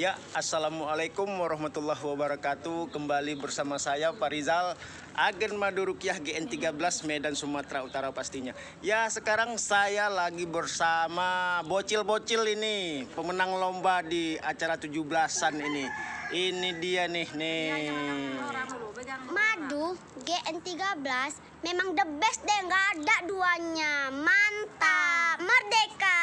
Ya, assalamualaikum warahmatullahi wabarakatuh. Kembali bersama saya Farizal, agen Madu Ruqyah GN13 Medan Sumatera Utara pastinya. Ya, sekarang saya lagi bersama bocil-bocil ini, pemenang lomba di acara 17-an ini. Ini dia nih. Madu GN13 memang the best deh, nggak ada duanya. Mantap, merdeka.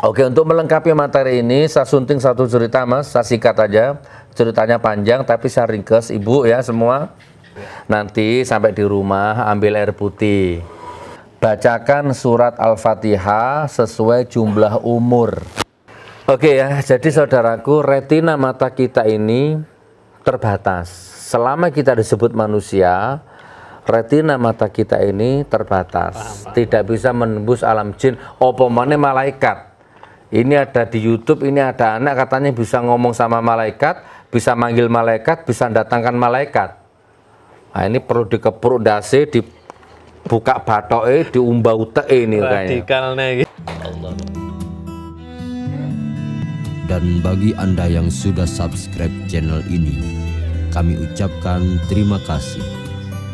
Oke, untuk melengkapi materi ini saya sunting satu cerita, Mas. Saya sikat aja. Ceritanya panjang tapi saya ringkes, Ibu ya semua. Nanti sampai di rumah ambil air putih. Bacakan surat Al-Fatihah sesuai jumlah umur. Oke ya, jadi saudaraku, retina mata kita ini terbatas. Selama kita disebut manusia, retina mata kita ini terbatas. Tidak bisa menembus alam jin, opomane malaikat. Ini ada di YouTube, ini ada anak katanya bisa ngomong sama malaikat, bisa manggil malaikat, bisa datangkan malaikat. Nah, ini perlu dikepruk dasi, dibuka batoke, diumbah uteke ini kayaknya. Dan bagi Anda yang sudah subscribe channel ini, kami ucapkan terima kasih.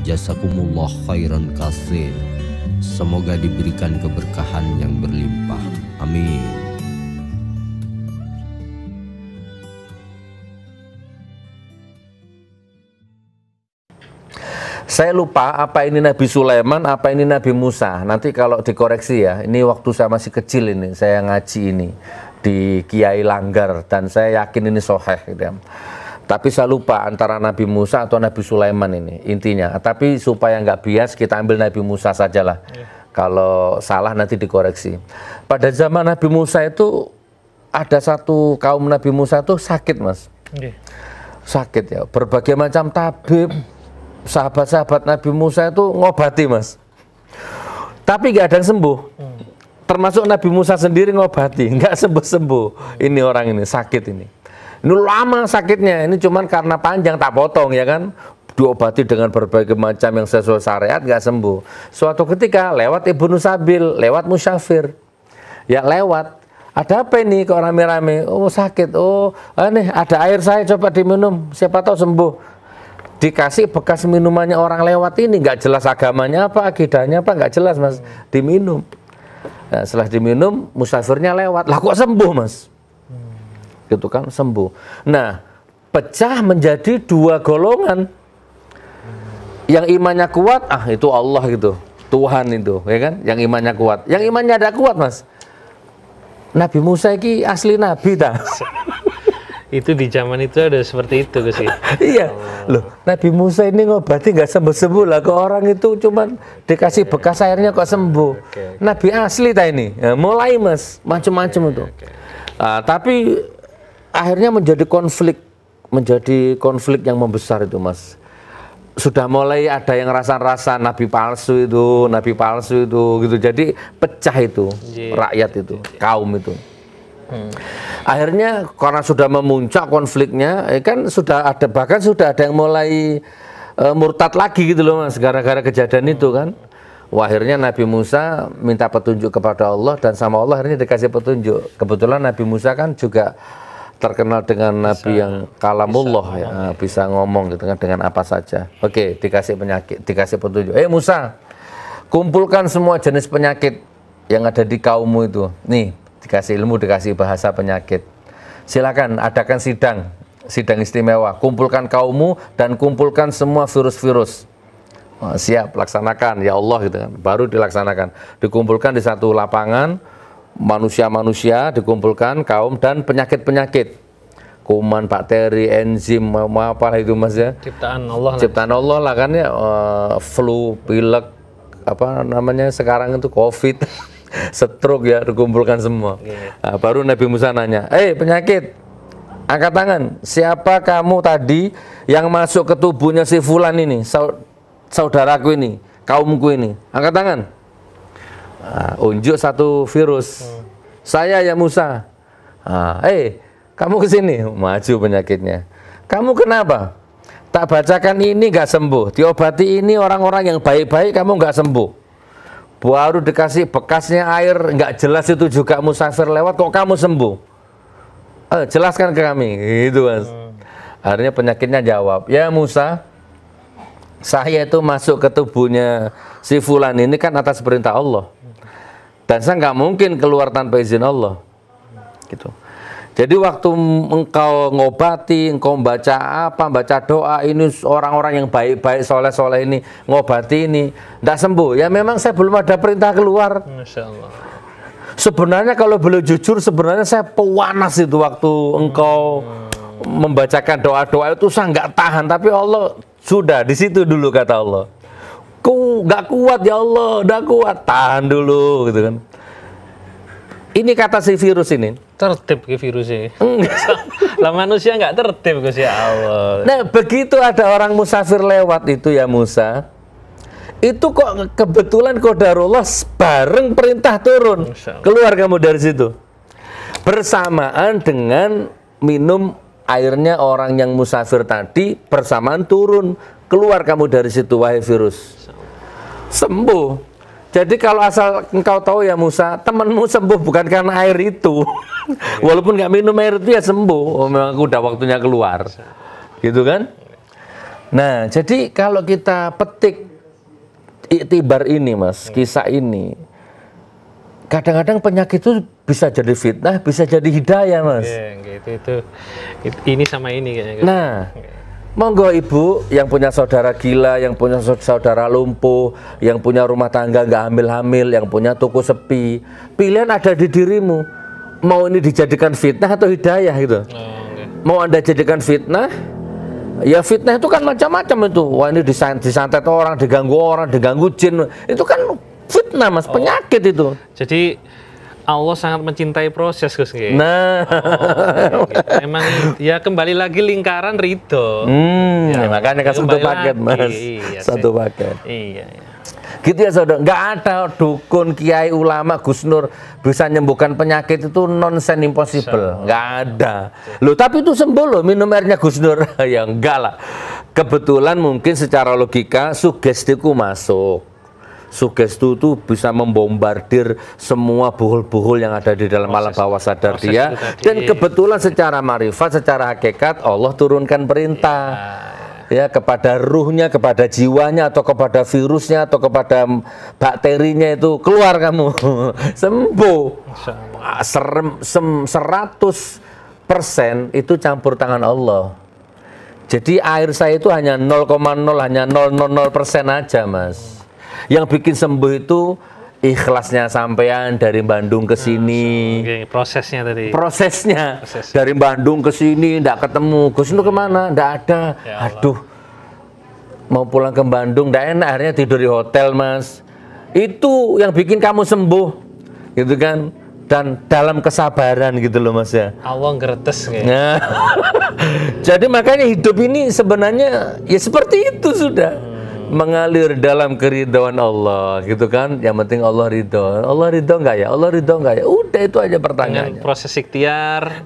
Jazakumullah khairan katsir. Semoga diberikan keberkahan yang berlimpah. Amin. Saya lupa apa ini Nabi Sulaiman, apa ini Nabi Musa. Nanti kalau dikoreksi ya, ini waktu saya masih kecil ini, saya ngaji ini di Kiai Langgar dan saya yakin ini sahih gitu ya. Tapi saya lupa antara Nabi Musa atau Nabi Sulaiman ini intinya. Tapi supaya nggak bias kita ambil Nabi Musa sajalah. Kalau salah nanti dikoreksi. Pada zaman Nabi Musa itu ada satu kaum Nabi Musa itu sakit, Mas. Sakit ya, berbagai macam tabib. Sahabat-sahabat Nabi Musa itu ngobati, Mas, tapi nggak ada yang sembuh. Termasuk Nabi Musa sendiri ngobati, nggak sembuh-sembuh. Ini orang ini sakit ini lama sakitnya, ini cuman karena panjang tak potong ya kan, diobati dengan berbagai macam yang sesuai syariat, nggak sembuh. Suatu ketika lewat Ibnu Sabil, lewat Musyafir, ya lewat, ada apa ini kok rame-rame, oh sakit, oh ini ada air saya coba diminum, siapa tahu sembuh. Dikasih bekas minumannya orang lewat ini, nggak jelas agamanya apa, akidahnya apa, nggak jelas, Mas. Diminum. Nah, setelah diminum, musafirnya lewat. Lah kok sembuh, Mas? Gitu kan, sembuh. Nah, pecah menjadi dua golongan. Yang imannya kuat, itu Allah gitu. Tuhan itu, ya kan? Yang imannya kuat. Yang imannya ada kuat, Mas. Nabi Musa ini asli nabi dah. Itu di zaman itu ada seperti itu Gus. Iya, loh Nabi Musa ini ngobati nggak sembuh-sembuh lah, ke orang itu cuman dikasih bekas airnya kok sembuh. Nabi asli ta ini, ya, mulai Mas macam-macam itu. Tapi akhirnya menjadi konflik yang membesar itu, Mas. Sudah mulai ada yang rasa-rasa nabi palsu itu gitu. Jadi pecah itu rakyat itu, kaum itu. Akhirnya karena sudah memuncak konfliknya, kan sudah ada, bahkan sudah ada yang mulai murtad lagi gitu loh, Mas, gara-gara kejadian itu kan. Wah, akhirnya Nabi Musa minta petunjuk kepada Allah dan sama Allah akhirnya dikasih petunjuk. Kebetulan Nabi Musa kan juga terkenal dengan Nabi yang kalamullah ya, bisa ngomong gitu kan dengan apa saja. Oke, dikasih petunjuk. Musa, kumpulkan semua jenis penyakit yang ada di kaummu itu. Nih, dikasih ilmu, dikasih bahasa penyakit. Silakan adakan sidang istimewa. Kumpulkan kaummu dan kumpulkan semua virus-virus. Siap, laksanakan ya Allah gitu kan. Baru dilaksanakan. Dikumpulkan di satu lapangan, manusia-manusia dikumpulkan, kaum dan penyakit-penyakit. Kuman, bakteri, enzim, apa itu, Mas ya? Ciptaan Allah lah kan ya. Flu, pilek, apa namanya sekarang itu COVID. Stroke ya, dikumpulkan semua. Nah, baru Nabi Musa nanya, penyakit, angkat tangan, siapa kamu tadi yang masuk ke tubuhnya si fulan ini, saudaraku ini, kaumku ini, angkat tangan. Nah, unjuk satu virus. Saya ya Musa. Kamu kesini, maju penyakitnya. Kamu kenapa? Tak bacakan ini nggak sembuh, diobati ini orang-orang yang baik-baik kamu nggak sembuh. Baru dikasih bekasnya air, nggak jelas itu juga musafir lewat, kok kamu sembuh? jelaskan ke kami, gitu Mas. Akhirnya penyakitnya jawab, ya Musa, saya itu masuk ke tubuhnya si fulan ini kan atas perintah Allah, dan saya nggak mungkin keluar tanpa izin Allah, gitu. Jadi waktu engkau ngobati, engkau baca apa, baca doa, ini orang-orang yang baik-baik, soleh-soleh ini ngobati ini, nggak sembuh. Ya memang saya belum ada perintah keluar. Masya Allah. Sebenarnya kalau boleh jujur, sebenarnya saya pewanas itu waktu engkau membacakan doa-doa itu, saya nggak tahan. Tapi Allah sudah di situ dulu, kata Allah. Ku nggak kuat ya Allah, nggak kuat, tahan dulu, gitu kan. Ini kata si virus ini. Tertib ke virusnya. Lah manusia nggak tertib Gus, ya Allah. Nah begitu ada orang musafir lewat itu ya Musa, itu kok kebetulan qadarullah bareng perintah turun. Keluar kamu dari situ. Bersamaan dengan minum airnya orang yang musafir tadi, bersamaan turun. Keluar kamu dari situ, wahai virus. Sembuh. Jadi kalau asal engkau tahu ya Musa, temanmu sembuh bukan karena air itu. Walaupun nggak minum air itu ya sembuh. Oh, memang udah waktunya keluar. Gitu kan? Nah, jadi kalau kita petik iktibar ini Mas, kisah ini, kadang-kadang penyakit itu bisa jadi fitnah, bisa jadi hidayah Mas. Gitu. Ini sama ini kayaknya. Nah, monggo ibu yang punya saudara gila, yang punya saudara lumpuh, yang punya rumah tangga nggak hamil-hamil, yang punya toko sepi, pilihan ada di dirimu. Mau ini dijadikan fitnah atau hidayah gitu. Mau Anda jadikan fitnah, ya fitnah itu kan macam-macam itu. Wah ini disantet orang, diganggu jin, itu kan fitnah Mas, penyakit itu. Jadi Allah sangat mencintai proses Gus. Nah, emang ya kembali lagi lingkaran ridho. Ya, makanya kan satu paket Mas, satu paket. Iya. Gitu ya saudara, nggak ada dukun, kiai, ulama, Gus Nur bisa menyembuhkan penyakit itu nonsense, impossible, nggak ada. Loh tapi itu sembuh loh minum airnya Gus Nur. Ya enggak lah. Kebetulan mungkin secara logika sugestiku masuk. Sugesti itu bisa membombardir semua buhul-buhul yang ada di dalam alam bawah sadar dia. Dan kebetulan secara marifat, secara hakikat Allah turunkan perintah. Ya, kepada ruhnya, kepada jiwanya, atau kepada virusnya, atau kepada bakterinya itu, keluar kamu. Sembuh. 100% itu campur tangan Allah. Jadi air saya itu hanya 0,0, hanya 0,00% aja Mas. Yang bikin sembuh itu ikhlasnya sampean dari Bandung ke sini. Prosesnya tadi. Prosesnya dari Bandung ke sini enggak ketemu. Gus Nur kemana? Enggak ada. Ya aduh. Mau pulang ke Bandung enggak enak, akhirnya tidur di hotel Mas. Itu yang bikin kamu sembuh. Gitu kan? Dan dalam kesabaran gitu loh Mas ya. Allah ngeretes kayak. Nah, jadi makanya hidup ini sebenarnya ya seperti itu sudah. Mengalir dalam keridhaan Allah gitu kan, yang penting Allah ridho. Allah ridho nggak ya? Allah ridho nggak ya? Udah itu aja pertanyaannya. Dengan proses ikhtiar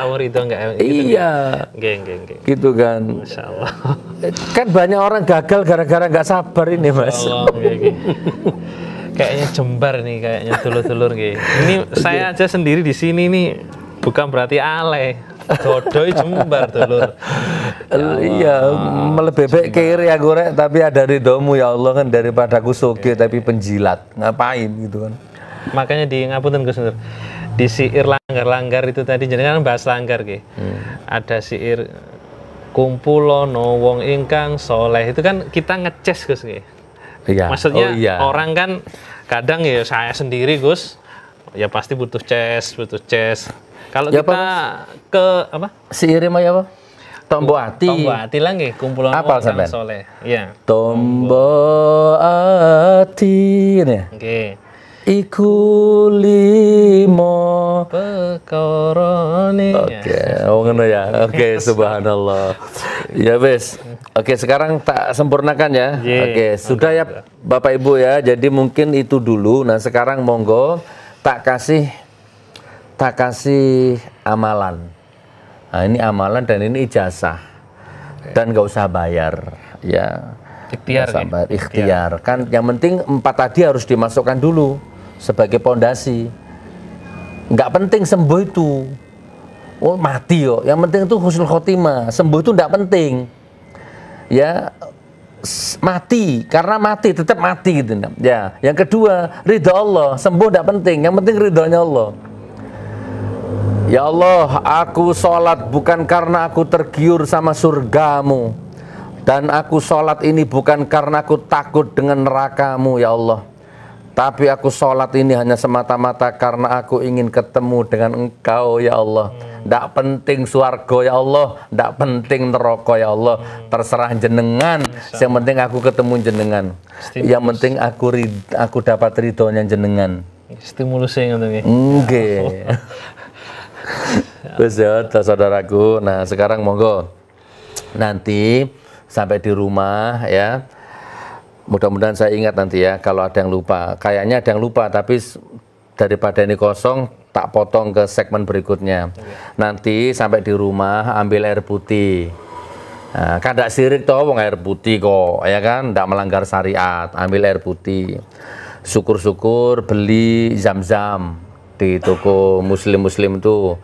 Allah ridho nggak? Gitu iya, geng. Gitu kan. Masya Allah. Kan banyak orang gagal gara-gara nggak sabar ini Mas. Kayaknya jembar nih, kayaknya dulur-dulur gitu. Ini saya aja sendiri di sini nih, bukan berarti alay. Dodoi jembar dulur. Iya, melebebek kiri ya gorek, tapi ada ridhomu ya Allah kan, daripada aku soge tapi penjilat. Ngapain gitu kan. Makanya di ngapunten Gus Nur. Di syair langgar-langgar itu tadi jenengan bahas langgar nggih. Ada syair kumpulono wong ingkang soleh, itu kan kita ngeces Gus nggih. Iya. Maksudnya orang kan kadang ya saya sendiri Gus ya pasti butuh ces. Kalau ya, kita ke apa? Syair mah ya apa? Tombo ati. Tombo ati lah nggih kumpulan wong ingkang soleh. Iya. Tombo ati nih. Nggih. Iku limo perkara ne. Oke, ngono ya. Oke, subhanallah. Ya wes. Oke, sekarang tak sempurnakan ya. Oke, sudah ya Bapak Ibu ya. Jadi mungkin itu dulu. Nah, sekarang monggo tak kasih amalan. Nah, ini amalan dan ini ijazah. Dan nggak usah bayar ya. Ikhtiar. Kan yang penting 4 tadi harus dimasukkan dulu sebagai pondasi. Nggak penting sembuh itu. Oh mati yo, yang penting itu husnul khotimah, sembuh itu tidak penting. Ya mati, karena mati tetap mati gitu. Ya, yang kedua ridha Allah, sembuh tidak penting, yang penting ridhonya Allah. Ya Allah, aku sholat bukan karena aku tergiur sama surgamu, dan aku sholat ini bukan karena aku takut dengan nerakamu ya Allah, tapi aku sholat ini hanya semata-mata karena aku ingin ketemu dengan Engkau ya Allah. Tidak penting swarga ya Allah, tidak penting neraka ya Allah, terserah jenengan. Yang penting aku ketemu jenengan. Yang penting aku dapat ridhonya jenengan. Stimulusnya ngono nggih. Nggih. Wis ya, saudaraku. Nah, sekarang monggo nanti sampai di rumah ya. Mudah-mudahan saya ingat nanti ya, kalau ada yang lupa. Kayaknya ada yang lupa, tapi daripada ini kosong, tak potong ke segmen berikutnya. Nanti sampai di rumah ambil air putih. Nah, kan tidak sirik toh, wong air putih kok, ya kan? Tidak melanggar syariat. Ambil air putih. Syukur-syukur beli zam-zam di toko muslim-muslim tuh.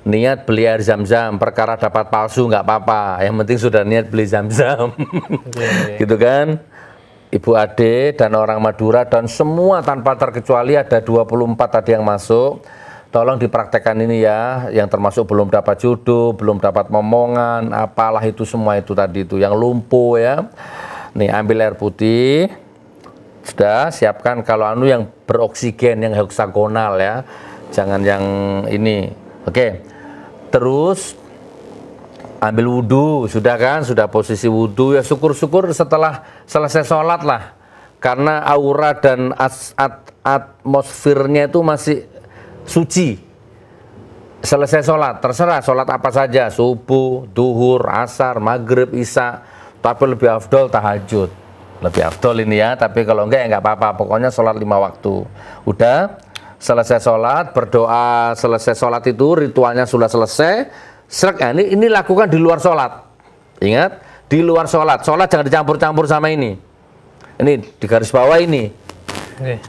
Niat beli air zam-zam, perkara dapat palsu nggak apa-apa. Yang penting sudah niat beli zam-zam, gitu kan? Ibu Ade dan orang Madura dan semua tanpa terkecuali ada 24 tadi yang masuk. Tolong dipraktekkan ini ya, yang termasuk belum dapat jodoh, belum dapat momongan, apalah itu semua itu tadi itu yang lumpuh ya. Nih ambil air putih, sudah siapkan kalau anu yang beroksigen, yang heksagonal ya, jangan yang ini. Oke, terus ambil wudhu, sudah kan, sudah posisi wudhu ya, syukur-syukur setelah selesai sholat lah, karena aura dan atmosfernya itu masih suci. Selesai sholat, terserah sholat apa saja, subuh, duhur, asar, maghrib, isya, tapi lebih afdol tahajud, lebih afdol ini ya, tapi kalau enggak ya enggak apa-apa, pokoknya sholat 5 waktu. Udah selesai sholat, berdoa, selesai sholat itu ritualnya sudah selesai. Ini lakukan di luar sholat. Ingat, di luar sholat. Sholat jangan dicampur-campur sama ini. Ini di garis bawah ini. Oke.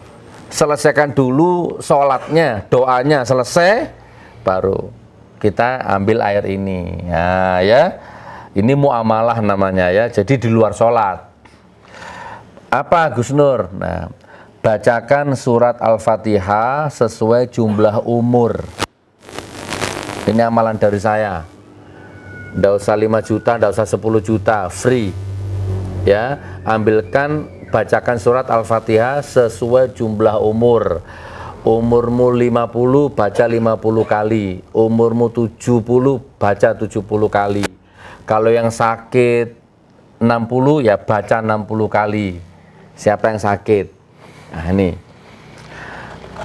Selesaikan dulu sholatnya, doanya selesai, baru kita ambil air ini. Nah, ya, ini muamalah namanya ya. Jadi di luar sholat. Apa Gus Nur? Nah, bacakan surat Al-Fatihah sesuai jumlah umur. Ini amalan dari saya. Nggak usah 5 juta, nggak usah 10 juta, free. Ya, ambilkan, bacakan surat Al-Fatihah sesuai jumlah umur. Umurmu 50, baca 50 kali. Umurmu 70, baca 70 kali. Kalau yang sakit 60, ya baca 60 kali. Siapa yang sakit? Nah, ini.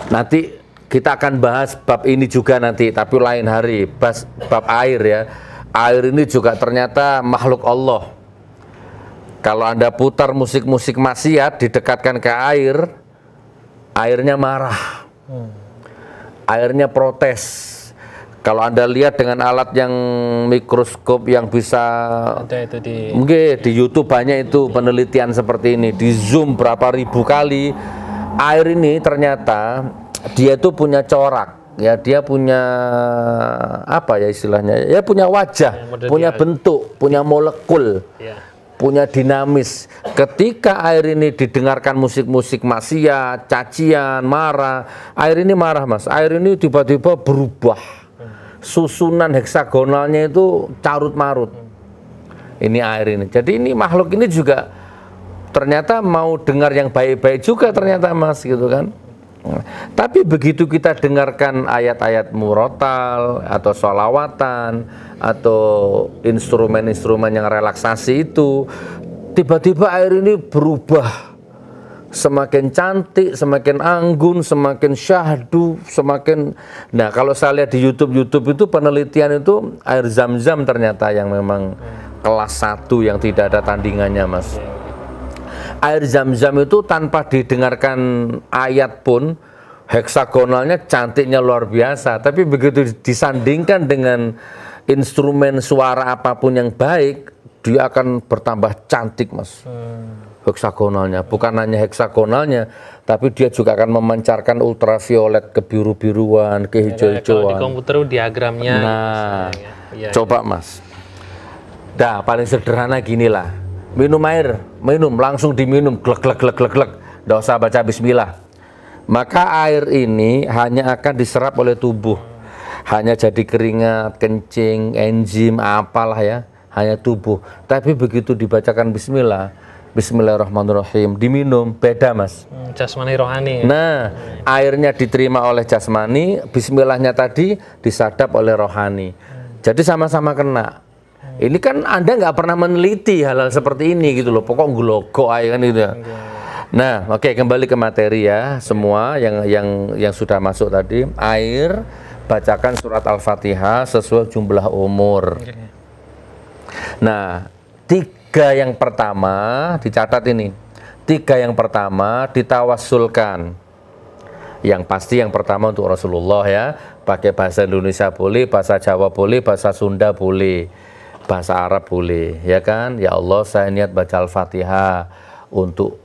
Nanti kita akan bahas bab ini juga nanti, tapi lain hari. Bab air ya. Air ini juga ternyata makhluk Allah. Kalau Anda putar musik-musik maksiat, didekatkan ke air, airnya marah. Airnya protes. Kalau Anda lihat dengan alat yang mikroskop yang bisa, Ada itu mungkin di YouTube banyak itu penelitian seperti ini, di zoom berapa ribu kali. Air ini ternyata dia itu punya corak, ya, dia punya apa ya istilahnya, ya punya wajah, punya bentuk, punya molekul, ya. Punya dinamis. Ketika air ini didengarkan musik-musik maksiat, cacian, marah, air ini marah mas, air ini tiba-tiba berubah, susunan heksagonalnya itu carut marut. Ini air ini. Jadi ini makhluk ini juga ternyata mau dengar yang baik-baik juga ternyata mas, gitu kan. Tapi begitu kita dengarkan ayat-ayat murotal atau sholawatan atau instrumen-instrumen yang relaksasi itu, tiba-tiba air ini berubah, semakin cantik, semakin anggun, semakin syahdu, semakin. Nah, kalau saya lihat di YouTube itu penelitian itu air zam-zam ternyata yang memang kelas 1 yang tidak ada tandingannya mas. Air zam-zam itu tanpa didengarkan ayat pun heksagonalnya cantiknya luar biasa, tapi begitu disandingkan dengan instrumen suara apapun yang baik, dia akan bertambah cantik, Mas. Heksagonalnya, bukan hanya heksagonalnya, tapi dia juga akan memancarkan ultraviolet, kebiru-biruan, Kalau di kehijau-hijauan. komputer diagramnya. Nah, Ya, coba Mas. Dah, paling sederhana gini lah. Minum air, minum, langsung diminum, glek, glek, glek, glek, glek. Nggak usah baca bismillah. Maka air ini hanya akan diserap oleh tubuh. Hanya jadi keringat, kencing, enzim, apalah ya. Hanya tubuh. Tapi begitu dibacakan bismillah, bismillahirrahmanirrahim, diminum, beda Mas. Jasmani rohani. Nah, airnya diterima oleh jasmani, bismillahnya tadi disadap oleh rohani. Jadi sama-sama kena. Ini kan Anda nggak pernah meneliti hal-hal seperti ini gitu loh. Pokok glogok aja kan gitu ya. Nah, oke, kembali ke materi ya. Semua yang sudah masuk tadi, air, bacakan surat Al-Fatihah sesuai jumlah umur. Nah, 3 yang pertama dicatat ini. 3 yang pertama ditawassulkan. Yang pasti yang pertama untuk Rasulullah ya. Pakai bahasa Indonesia boleh, bahasa Jawa boleh, bahasa Sunda boleh, bahasa Arab boleh, ya kan? Ya Allah, saya niat baca Al-Fatihah untuk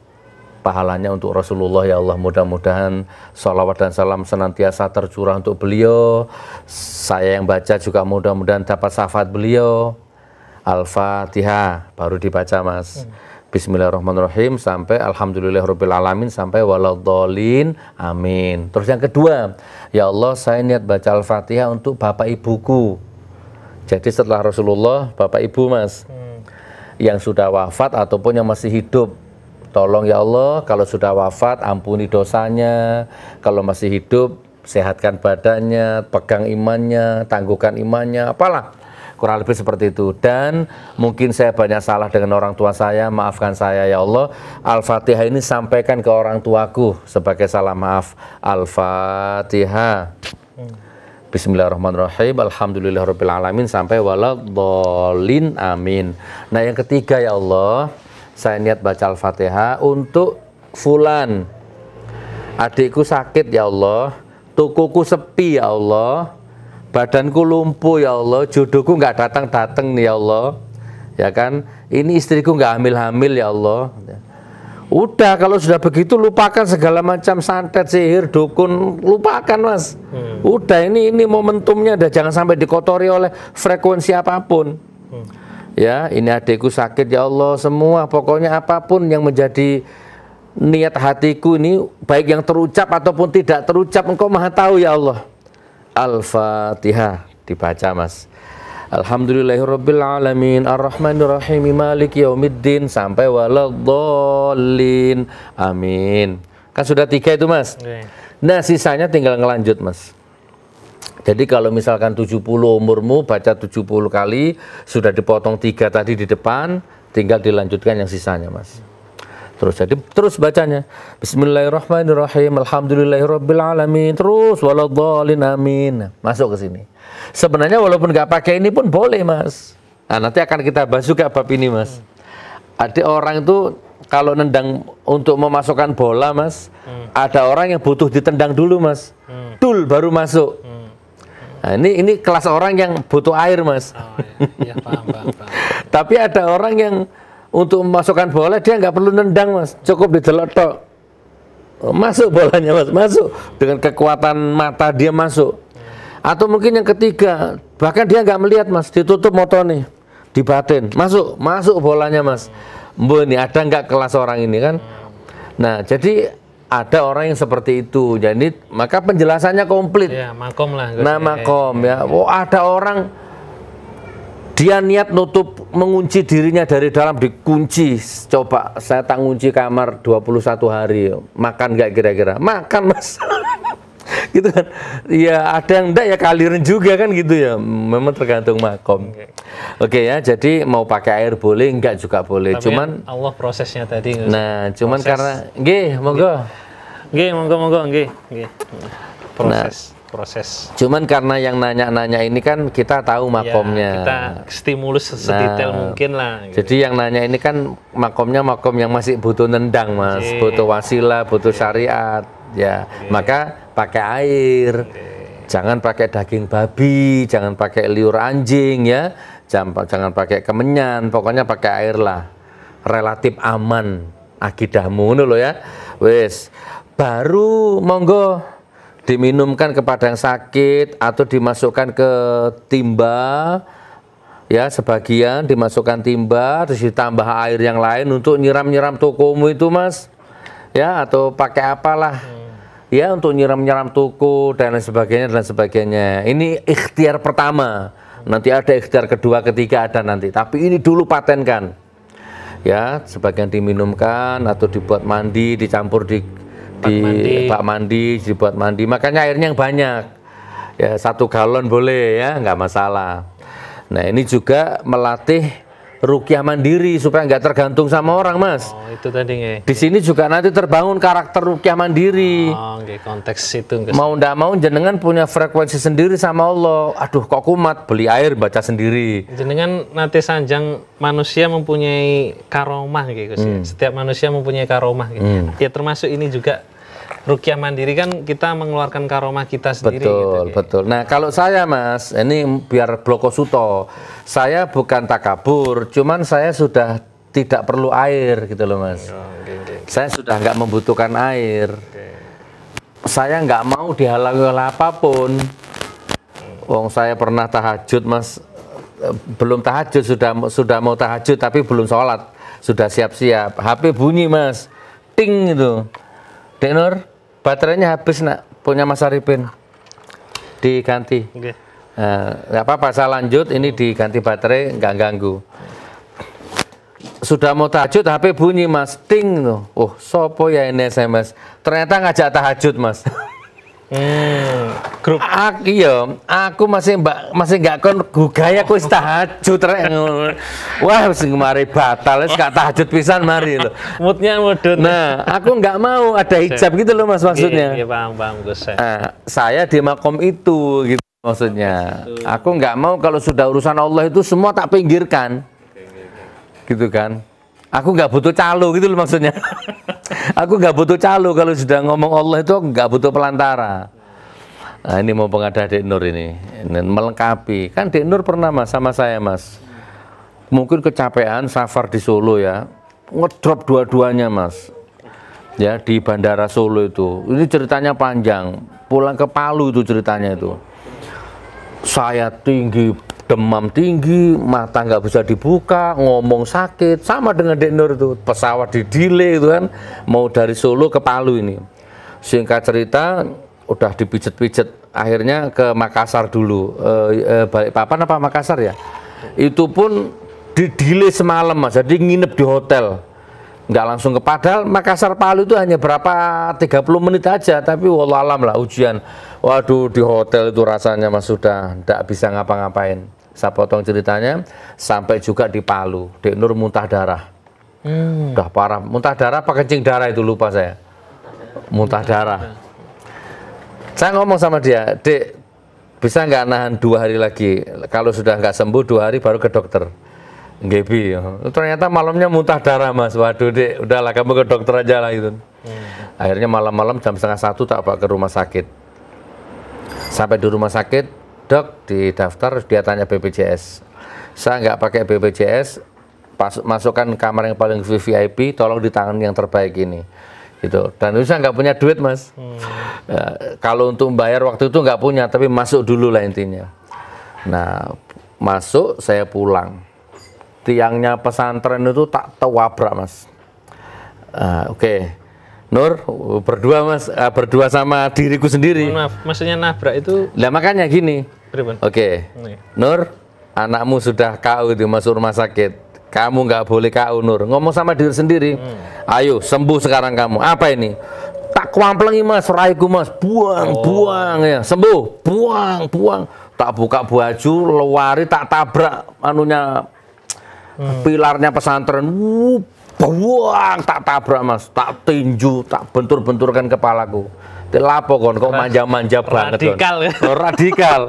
pahalanya untuk Rasulullah, ya Allah, mudah-mudahan sholawat dan salam senantiasa tercurah untuk beliau. Saya yang baca juga mudah-mudahan dapat syafaat beliau. Al-Fatihah baru dibaca Mas. Bismillahirrahmanirrahim sampai alhamdulillahirabbil alamin sampai waladhdallin amin. Terus yang kedua, ya Allah, saya niat baca Al-Fatihah untuk bapak ibuku. Jadi setelah Rasulullah, bapak ibu Mas, yang sudah wafat ataupun yang masih hidup, tolong ya Allah, kalau sudah wafat ampuni dosanya, kalau masih hidup sehatkan badannya, pegang imannya, tangguhkan imannya, apalah. Kurang lebih seperti itu. Dan mungkin saya banyak salah dengan orang tua saya, maafkan saya ya Allah. Al-Fatihah ini sampaikan ke orang tuaku sebagai salam maaf. Al-Fatihah. Bismillahirrahmanirrahim. Alhamdulillahirabbil alamin sampai waladhdallin amin. Nah, yang ketiga ya Allah, saya niat baca Al-Fatihah untuk fulan. Adikku sakit ya Allah, tokoku sepi ya Allah, badanku lumpuh ya Allah, jodohku nggak datang-datang nih ya Allah, ya kan? Ini istriku nggak hamil-hamil ya Allah. Udah, kalau sudah begitu lupakan segala macam santet, sihir, dukun, lupakan Mas. Udah, ini momentumnya, dah jangan sampai dikotori oleh frekuensi apapun. Ya, ini adikku sakit ya Allah, semua pokoknya apapun yang menjadi niat hatiku ini, baik yang terucap ataupun tidak terucap, Engkau Maha tahu ya Allah. Al-Fatihah dibaca Mas. Alhamdulillahirabbil alamin arrahmanirrahim maliki yaumiddin sampai waladhdallin amin. Kan sudah 3 itu Mas. Nah, sisanya tinggal ngelanjut Mas. Jadi kalau misalkan 70 umurmu baca 70 kali, sudah dipotong 3 tadi di depan, tinggal dilanjutkan yang sisanya Mas. Terus bacanya Bismillahirrahmanirrahim alhamdulillahirabbil alamin terus waladhdallin amin. Masuk ke sini. Sebenarnya walaupun nggak pakai ini pun boleh Mas. Nah, nanti akan kita bahas juga bab ini Mas. Ada orang itu kalau nendang untuk memasukkan bola Mas, ada orang yang butuh ditendang dulu Mas. Dul baru masuk. Nah, ini kelas orang yang butuh air Mas. Ya, paham. Tapi ada orang yang untuk memasukkan bola dia nggak perlu nendang Mas, cukup didelok tok. Masuk bolanya Mas, masuk dengan kekuatan mata dia masuk. Atau mungkin yang ketiga, bahkan dia nggak melihat Mas, ditutup motone, di batin, masuk bolanya Mas. Mbok ini ada nggak kelas orang ini kan? Nah, jadi ada orang yang seperti itu. Jadi maka penjelasannya komplit. Ya, makom lah. Nah, makom ya. Oh, ada orang dia niat nutup, mengunci dirinya dari dalam, dikunci. Coba saya tak ngunci kamar 21 hari, makan nggak kira-kira? Makan Mas. Gitu kan. Ya ada yang enggak ya kaliren juga kan gitu ya. Memang tergantung makom. Oke ya, jadi mau pakai air boleh, enggak juga boleh. Tapi Cuman Allah prosesnya tadi. nah, cuman karena nggih, monggo. Nggih, monggo nggih. Proses. Cuman karena yang nanya-nanya ini kan kita tahu makomnya. Ya, kita stimulus sedetail mungkin lah. Gitu. Jadi yang nanya ini kan makomnya makom yang masih butuh nendang Mas, butuh wasilah, butuh syariat. Ya, maka pakai air. Jangan pakai daging babi, jangan pakai liur anjing ya. jangan pakai kemenyan, pokoknya pakai air lah. Relatif aman akidahmu ngono lho ya. Wis, baru monggo diminumkan kepada yang sakit atau dimasukkan ke timba. Ya, sebagian dimasukkan timba terus ditambah air yang lain untuk nyiram-nyiram tokomu itu, Mas. Ya, atau pakai apalah. Ya, untuk nyiram-nyiram toko dan lain sebagainya dan sebagainya. Ini ikhtiar pertama. Nanti ada ikhtiar kedua, ketiga ada nanti. Tapi ini dulu patenkan. Ya, sebagian diminumkan atau dibuat mandi, dicampur di bak mandi, dibuat mandi. Makanya airnya yang banyak. Ya, 1 galon boleh ya, nggak masalah. Nah, ini juga melatih ruqyah mandiri supaya nggak tergantung sama orang, Mas. Oh, itu tadi nggih. Di sini juga nanti terbangun karakter ruqyah mandiri. Oh, nggih, konteks itu nggih. Mau ndak mau jenengan punya frekuensi sendiri sama Allah. Aduh, kok kumat, beli air baca sendiri. Jenengan nanti sanjang manusia mempunyai karomah gitu sih. Setiap manusia mempunyai karomah gitu. Ya termasuk ini juga ruqyah mandiri kan kita mengeluarkan karomah kita sendiri. Betul, gitu, betul. Nah, kalau saya, Mas, ini biar bloko suto. Saya bukan takabur, cuman saya sudah tidak perlu air gitu loh, Mas. Saya sudah nggak membutuhkan air. Saya nggak mau dihalangi oleh apapun. Wong saya pernah tahajud, Mas. Belum tahajud, sudah mau tahajud tapi belum sholat. Sudah siap-siap. HP bunyi, Mas. Ting gitu. Dek Nur, baterainya habis nak, punya Mas Arifin. Diganti. Oke. Nggak apa-apa, saya lanjut. Ini diganti baterai, nggak ganggu. Sudah mau tahajud, HP bunyi, Mas. Ting tuh. Oh, sopo ya ini SMS. Ternyata ngajak tahajud, Mas. Grup. Aku masih nggak kon gugaya aku tahajud rek. Wah, sing mari batal wis gak tahajud pisan mari lho. Moodnya mudun. Nah, aku nggak mau ada hijab gitu loh, Mas, maksudnya. Iya, paham Gus. Saya di makom itu gitu maksudnya. Aku nggak mau kalau sudah urusan Allah itu semua tak pinggirkan. Gitu kan. Aku nggak butuh calo gitu loh maksudnya. Aku nggak butuh calo kalau sudah ngomong Allah itu nggak butuh pelantara. Nah, ini mau ada Dek Nur ini melengkapi. Kan Dek Nur pernah, Mas, sama saya, Mas. Mungkin kecapean safar di Solo ya. Ngedrop dua-duanya, Mas. Ya, di Bandara Solo itu. Ini ceritanya panjang. Pulang ke Palu itu ceritanya itu. Saya tinggi, demam tinggi, mata nggak bisa dibuka, ngomong sakit, sama dengan Dek Nur itu. Pesawat di delay itu kan, mau dari Solo ke Palu ini. Singkat cerita, udah dipijet-pijet, akhirnya ke Makassar dulu. Balikpapan apa Makassar ya? Itu pun di delay semalam, Mas, jadi nginep di hotel. Nggak langsung ke Padahal Makassar Palu itu hanya berapa 30 menit aja, tapi wallahualam lah ujian. Waduh, di hotel itu rasanya, Mas, sudah nggak bisa ngapa-ngapain. Saya potong ceritanya, sampai juga di Palu, Dek Nur muntah darah. Udah parah, muntah darah apa kencing darah itu lupa saya. Muntah darah. Saya ngomong sama dia, Dek, bisa nggak nahan 2 hari lagi? Kalau sudah nggak sembuh 2 hari baru ke dokter. Ngebi. Ternyata malamnya muntah darah, Mas. Waduh, Dek, udahlah kamu ke dokter aja lah gitu. Akhirnya malam-malam jam 12:30 tak bawa ke rumah sakit. Sampai di rumah sakit, Dok, di daftar dia tanya BPJS. Saya nggak pakai BPJS, masukkan kamar yang paling VIP, tolong ditangani yang terbaik ini. Gitu. Dan itu saya nggak punya duit, Mas. Kalau untuk membayar waktu itu nggak punya, tapi masuk dulu lah intinya. Nah, masuk, saya pulang. Tiangnya pesantren itu tak tewabrak, Mas. Oke. Nur, berdua, Mas, berdua sama diriku sendiri. Maaf, maksudnya nabrak itu. Lah makanya gini. Pripun? Oke. Nur, anakmu sudah KU itu masuk rumah sakit. Kamu nggak boleh KU, Nur. Ngomong sama diri sendiri. Ayo, sembuh sekarang kamu. Apa ini? Tak kuamplengi, Mas, raiku, Mas. Buang ya. Sembuh. Buang. Tak buka baju, lewari, tak tabrak anunya pilarnya pesantren. Buang, tak tabrak, Mas. Tak tinju, tak bentur-benturkan kepalaku. Lapo kon kok manja-manja banget kon. Radikal. Radikal.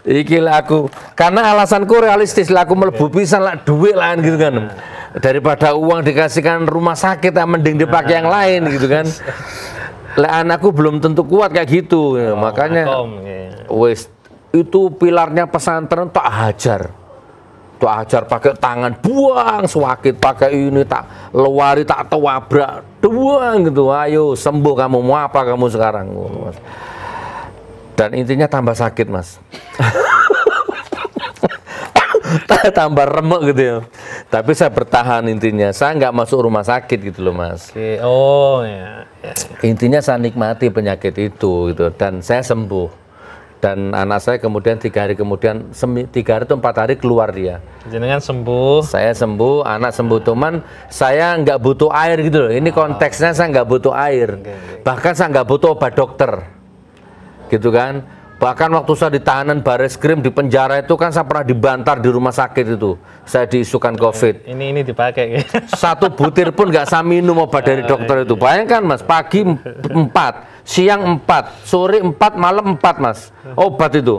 Iki lah aku, karena alasanku realistis lah, aku melebu pisan lah duit lah gitu kan, daripada uang dikasihkan rumah sakit, mending dipakai yang lain gitu kan. Lah anakku belum tentu kuat kayak gitu, makanya wes itu pilarnya pesantren tak hajar, tuh ajar pakai tangan buang sewakit, pakai ini tak lewari tak tewabrak buang gitu. Ayo sembuh kamu, mau apa kamu sekarang, Mas. Dan intinya tambah sakit, Mas. Tambah remek gitu ya. Tapi saya bertahan intinya. Saya nggak masuk rumah sakit gitu loh, Mas. Oke. Oh ya. Intinya saya nikmati penyakit itu gitu, dan saya sembuh. Dan anak saya kemudian 3 hari kemudian, 3 hari atau 4 hari keluar dia. Jenengan sembuh. Saya sembuh, anak sembuh, teman saya nggak butuh air gitu loh. Ini konteksnya saya nggak butuh air. Bahkan saya nggak butuh obat dokter. Gitu kan. Bahkan waktu saya di tahanan Bareskrim di penjara itu kan saya pernah dibantar di rumah sakit itu. Saya diisukan COVID. Ini dipakai. 1 butir pun nggak saya minum obat dari dokter itu. Bayangkan, Mas, pagi 4, siang 4, sore 4, malam 4, Mas. Obat itu.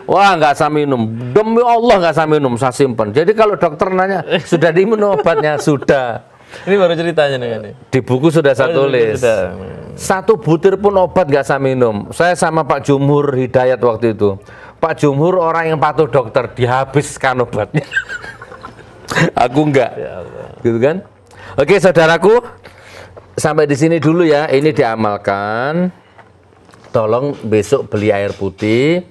Wah, nggak saya minum. Demi Allah nggak saya minum, saya simpen. Jadi kalau dokter nanya, sudah diminum obatnya? Sudah. Ini baru ceritanya dengan ini. Di buku sudah saya tulis. 1 butir pun obat nggak saya minum. Saya sama Pak Jumhur Hidayat waktu itu. Pak Jumhur orang yang patuh dokter, dihabiskan obatnya. Aku enggak. Ya Allah. Gitu kan? Oke, saudaraku, sampai di sini dulu ya. Ini diamalkan. Tolong besok beli air putih.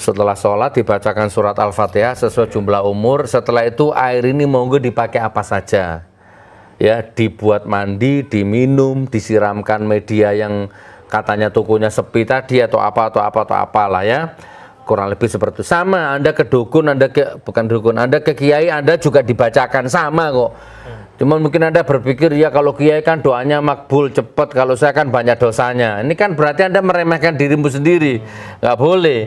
Setelah sholat dibacakan surat Al-Fatihah sesuai jumlah umur. Setelah itu air ini monggo dipakai apa saja. Ya, dibuat mandi, diminum, disiramkan media yang katanya tokonya sepi tadi atau apalah ya. Kurang lebih seperti itu. Sama, Anda ke dukun, bukan dukun, Anda ke kiai, Anda juga dibacakan sama kok. Cuman mungkin Anda berpikir, ya kalau kiai kan doanya makbul cepat, kalau saya kan banyak dosanya. Ini kan berarti Anda meremehkan dirimu sendiri. Nggak boleh.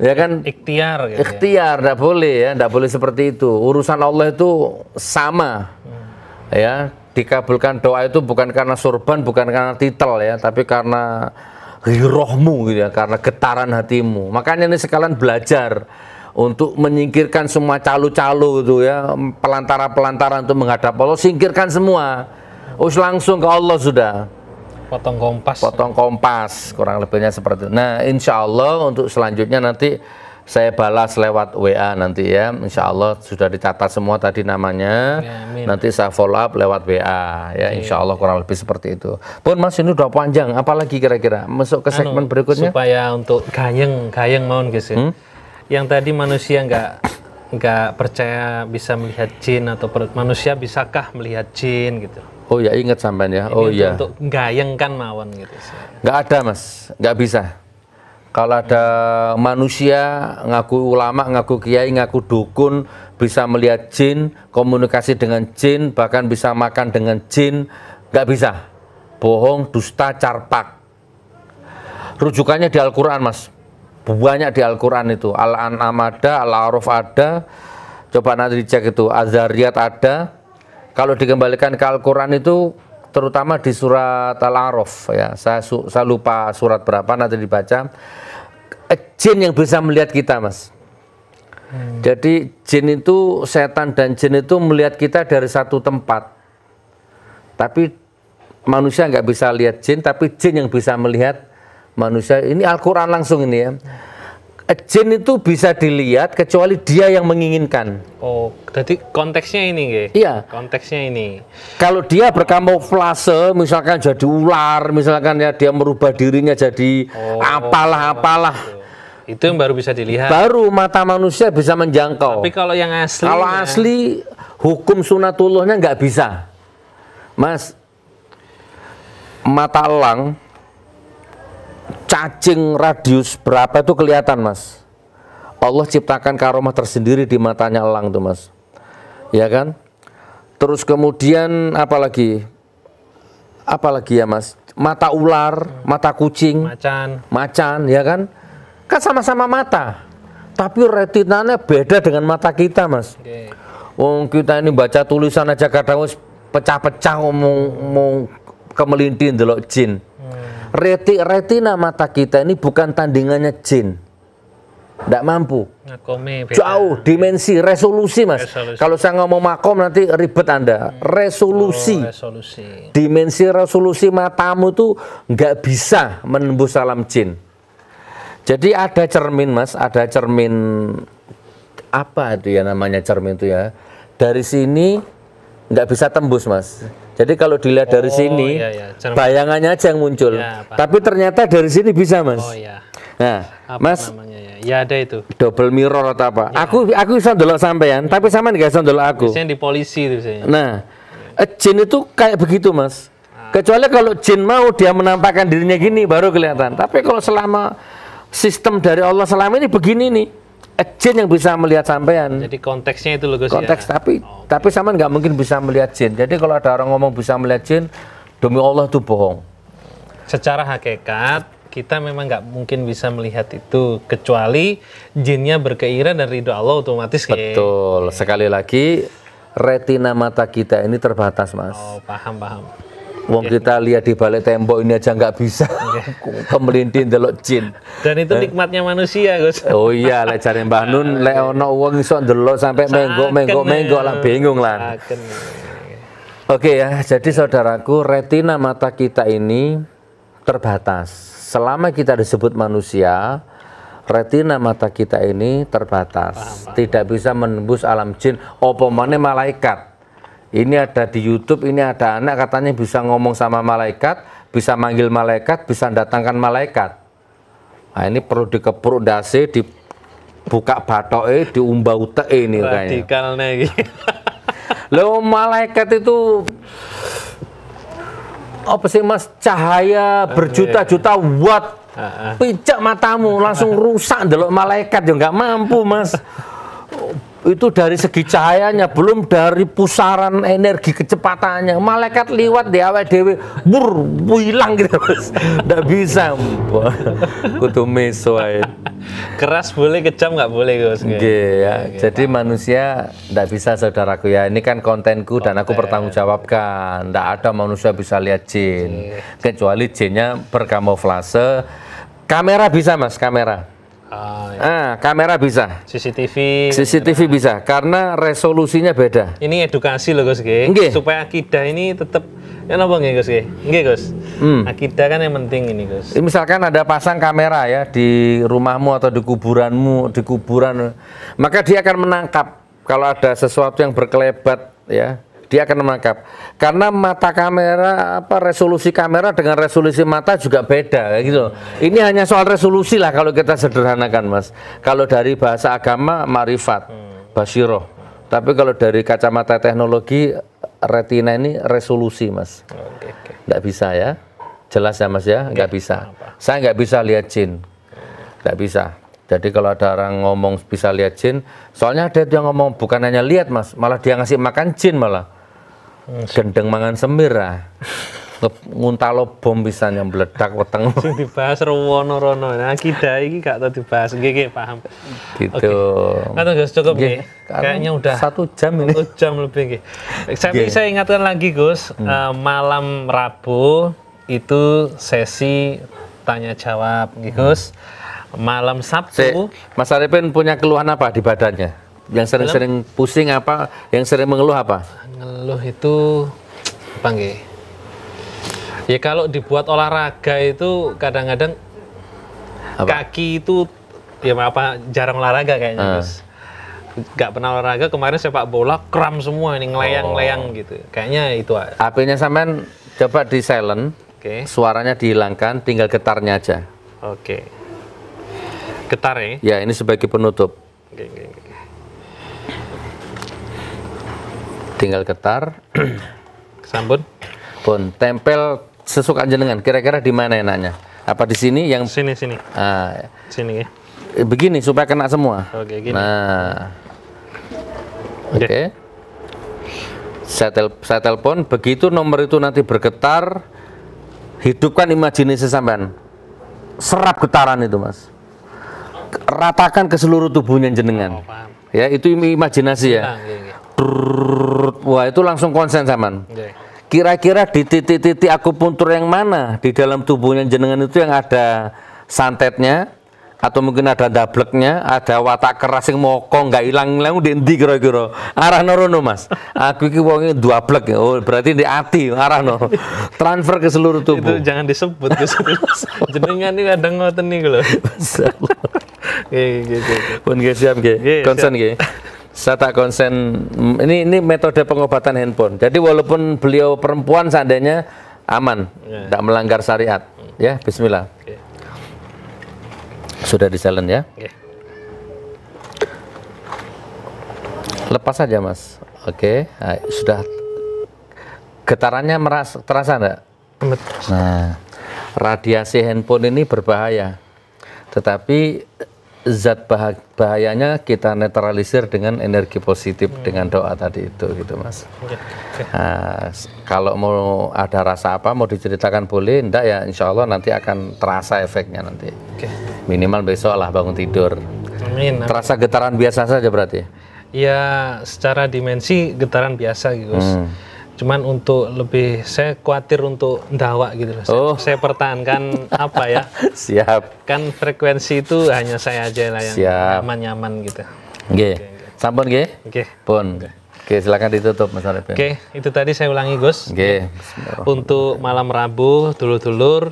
Ya kan, Ikhtiar gitu. ikhtiar, tidak boleh ya, tidak boleh seperti itu. Urusan Allah itu sama, ya. Dikabulkan doa itu bukan karena surban, bukan karena titel ya, tapi karena rohmu gitu ya, karena getaran hatimu. Makanya ini sekalian belajar untuk menyingkirkan semua calo-calo itu ya, pelantara-pelantara untuk menghadap Allah, singkirkan semua. Langsung ke Allah sudah. Potong kompas. Potong kompas, kurang lebihnya seperti itu. Nah, insya Allah untuk selanjutnya nanti saya balas lewat WA nanti ya. Insya Allah sudah dicatat semua tadi namanya. Ya, amin. Nanti saya follow up lewat WA ya. Insya Allah kurang lebih seperti itu. Pun Mas, ini udah panjang. Apalagi kira-kira masuk ke segmen berikutnya? Supaya untuk gayeng mohon guys ya. Yang tadi manusia nggak percaya bisa melihat jin, atau manusia bisakah melihat jin gitu. Oh ya, ingat sampean ya. Ini Iya. untuk gayeng kan mawon gitu. Nggak ada, Mas, nggak bisa. Kalau ada manusia ngaku ulama, ngaku kiai, ngaku dukun, bisa melihat jin, komunikasi dengan jin, bahkan bisa makan dengan jin, nggak bisa. Bohong, dusta, carpak. Rujukannya di Al-Quran, Mas. Banyak di Al-Quran itu. Al-An'am ada, Al-A'raf ada. Coba nanti dicek itu. Az-Zariyat ada. Kalau dikembalikan ke Al-Quran itu terutama di surat Al-A'raf ya. Saya lupa surat berapa, nanti dibaca. Jin yang bisa melihat kita, Mas. Jadi jin itu, setan dan jin itu melihat kita dari satu tempat. Tapi manusia nggak bisa lihat jin, tapi jin yang bisa melihat manusia. Ini Al-Quran langsung ini ya. Jin itu bisa dilihat kecuali dia yang menginginkan. Oh, jadi konteksnya ini, nggih? Iya. Konteksnya ini. Kalau dia berkamuflase, misalkan jadi ular, misalkan ya dia merubah dirinya jadi apalah. Itu yang baru bisa dilihat. Baru mata manusia bisa menjangkau. Tapi kalau yang asli, Kalau asli hukum sunatullahnya nggak bisa, Mas. Mata elang, cacing radius berapa itu kelihatan, Mas. Allah ciptakan karomah tersendiri di matanya elang tuh, Mas. Ya kan? Terus kemudian apalagi ya, Mas? Mata ular, mata kucing, macan, ya kan? Kan sama-sama mata. Tapi retinanya beda dengan mata kita, Mas. Wong kita ini baca tulisan aja kadang pecah-pecah ngomong kemelintin delok jin. Retina mata kita ini bukan tandingannya jin. Tidak mampu. Jauh dimensi, resolusi, Mas. Kalau saya ngomong makom nanti ribet Anda. Resolusi. Dimensi resolusi matamu tuh nggak bisa menembus alam jin. Jadi ada cermin, Mas, ada cermin apa itu ya namanya cermin itu ya. Dari sini nggak bisa tembus, Mas. Jadi kalau dilihat dari sini, iya, cermin. bayangannya aja yang muncul. Ya, paham. Tapi ternyata dari sini bisa, Mas. Oh ya. Nah, Apa Mas, namanya ya? Ya ada itu. double mirror atau apa? Ya. Aku bisa ndelok sampean, tapi sampean nggak bisa ndelok aku. Biasanya di polisi itu biasanya. Nah, jin itu kayak begitu, Mas. Kecuali kalau jin mau dia menampakkan dirinya gini baru kelihatan. Tapi kalau selama sistem dari Allah selama ini begini nih, jin yang bisa melihat sampean. Jadi konteksnya itu loh Gus Konteks ya. tapi sampean nggak mungkin bisa melihat jin. Jadi kalau ada orang ngomong bisa melihat jin, demi Allah itu bohong. Secara hakikat kita memang nggak mungkin bisa melihat itu kecuali jinnya berkeinginan dan ridho Allah otomatis. Betul. Sekali lagi, retina mata kita ini terbatas, Mas. Oh, paham. Wong kita lihat di balik tembok ini aja nggak bisa kemelintin delok jin. Dan itu nikmatnya manusia, Gus. Oh iya, lek jare Mbah Nun lek ono wong iso ndelok sampai menggok lah bingung lah. Saken. Oke ya, jadi saudaraku, retina mata kita ini terbatas. Selama kita disebut manusia, retina mata kita ini terbatas. Tidak bisa menembus alam jin, apa maneh malaikat. Ini ada di YouTube, ini ada anak katanya bisa ngomong sama malaikat, bisa manggil malaikat, bisa datangkan malaikat. Nah, ini perlu dikepruk dasi, dibuka batoke, diumbah uteke ini kayaknya. Radikalnya gitu. Loh, malaikat itu apa sih, Mas? Cahaya berjuta-juta watt. Pijak matamu langsung rusak ndelok malaikat ya nggak mampu, Mas. Itu dari segi cahayanya, belum dari pusaran energi kecepatannya. Malaikat liwat di awake dhewe hilang gitu, Mas. Nggak bisa. Kudu meso ae. Keras boleh, kejam nggak boleh, Gus. Oke ya. Jadi manusia nggak bisa, saudaraku ya. Ini kan kontenku dan aku bertanggungjawabkan. Nggak ada manusia bisa lihat jin, kecuali jinnya berkamuflase. Kamera bisa, Mas, kamera. Oh, ya. Kamera bisa. CCTV bisa, karena resolusinya beda. Ini edukasi loh Gus, Nggih. supaya akidah ini tetap ya napa nggih Gus? Nggih Gus. Akidah kan yang penting ini Gus. Misalkan ada pasang kamera ya di rumahmu atau di kuburanmu, di kuburan, maka dia akan menangkap kalau ada sesuatu yang berkelebat ya. Dia akan menangkap, karena mata kamera, resolusi kamera dengan resolusi mata juga beda, kayak gitu. Ini hanya soal resolusi lah kalau kita sederhanakan, Mas. Kalau dari bahasa agama, ma'rifat, basyiroh. Tapi kalau dari kacamata teknologi, retina ini resolusi, Mas. Nggak bisa ya, jelas ya, Mas ya, nggak bisa. Saya nggak bisa lihat jin, nggak bisa. Jadi kalau ada orang ngomong bisa lihat jin, soalnya ada yang ngomong bukan hanya lihat, Mas, malah dia ngasih makan jin malah. Gendeng mangan semir ah. Nguntalo bom bisa yang meledak weteng. Sing dibahas rono-rono. Nah, akidah iki gak tau dibahas. Nggih, paham. Gitu. Kata Gus cukup nggih. Kayaknya udah 1 jam ini. 1 jam lebih nggih. Saya ingatkan lagi Gus, malam Rabu itu sesi tanya jawab nggih Gus. Malam Sabtu Mas Arifin punya keluhan apa di badannya? Yang sering-sering pusing apa? Yang sering mengeluh apa? ngeluh itu apa nggih? Ya kalau dibuat olahraga itu kadang-kadang kaki itu ya apa jarang olahraga kayaknya Gus. Gak pernah olahraga, kemarin sepak bola kram semua ini ngelayang-layang gitu. Kayaknya itu. HP-nya sampean coba di silent. Suaranya dihilangkan, tinggal getarnya aja. Oke. Getar ya? Ya, ini sebagai penutup. Oke. Tinggal getar. Sambun. Pun tempel sesuka jenengan. Kira-kira di mana enaknya? Apa di sini yang sini? Sini ya. Begini supaya kena semua. Oke, gini. Nah. Oke. Saya telepon, begitu nomor itu nanti bergetar, hidupkan imajinasi sampean. Serap getaran itu, Mas. Ratakan ke seluruh tubuhnya jenengan. Ya, itu imajinasi ya. Wah, itu langsung konsen sampean. Kira-kira di titik-titik akupuntur yang mana di dalam tubuhnya jenengan itu yang ada santetnya, atau mungkin ada dableknya, ada watak keras yang mokong nggak hilang-hilang di endi kira-kira arah norono Mas. Aku iki wonge dwablek. Oh, berarti di hati arah no. Transfer ke seluruh tubuh. Itu jangan disebut jenengan ini kadang ngoten niku lho. Pun nggih siap nggih. Konsen nggih. Saya tak konsen. Ini metode pengobatan handphone. Jadi walaupun beliau perempuan seandainya aman, tidak melanggar syariat. Ya, bismillah. Sudah di silent ya. Lepas saja Mas. Oke, nah, sudah. Getarannya terasa enggak? Nah, radiasi handphone ini berbahaya. Tetapi zat bahayanya kita netralisir dengan energi positif dengan doa tadi itu gitu Mas. Nah, kalau mau ada rasa apa mau diceritakan boleh, enggak ya insya Allah nanti akan terasa efeknya nanti. Minimal besok lah bangun tidur. Amin. Terasa getaran biasa saja berarti? Ya secara dimensi getaran biasa gitu Gus. Cuman untuk lebih saya khawatir untuk ndawak gitu loh. Saya pertahankan apa ya? Siap. Kan frekuensi itu hanya saya aja lah yang nyaman-nyaman gitu. Oke. Sampun nggih? Oke. Pun. Oke, silakan ditutup Mas Arifin. Oke, itu tadi saya ulangi Gus. Oke. Untuk malam Rabu, dulur-dulur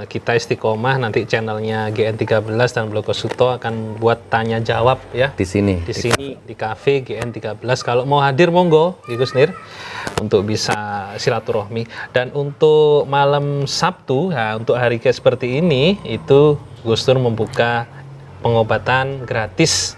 kita istiqomah nanti channelnya GN13 dan Bloko Suto akan buat tanya jawab ya. Di sini. Di sini di cafe GN13. Kalau mau hadir monggo, Gus Nir, untuk bisa silaturahmi. Dan untuk malam Sabtu, ya, untuk hari kayak seperti ini itu Gus Nur membuka pengobatan gratis.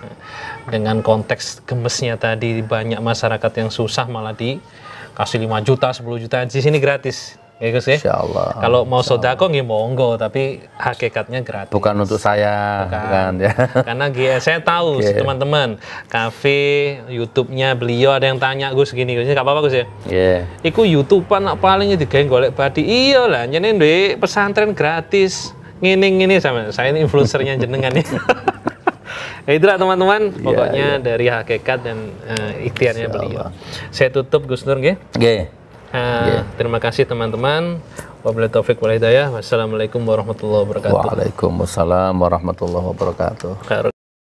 Dengan konteks gemesnya tadi banyak masyarakat yang susah malah dikasih 5 juta, 10 juta di sini gratis. Ya Gus ya. Insyaallah. Kalau mau sodako nggih monggo tapi hakikatnya gratis. Bukan untuk saya, bukan ya. Karena saya tahu teman-teman kafe YouTube-nya beliau ada yang tanya Gus gini, Gus enggak apa-apa Gus ya. Iku YouTube-an paling digawe golek badi. Iya lah, jenenge ndek pesantren gratis. Ngene-ngene sama saya ini influencernya jenengan ya. Ya itulah teman-teman, pokoknya dari hakikat dan ikhtiarnya beliau. Saya tutup Gus Nur nggih. Terima kasih teman-teman. Wabillahi taufik wal hidayah. Wassalamualaikum warahmatullahi wabarakatuh. Waalaikumsalam warahmatullahi wabarakatuh.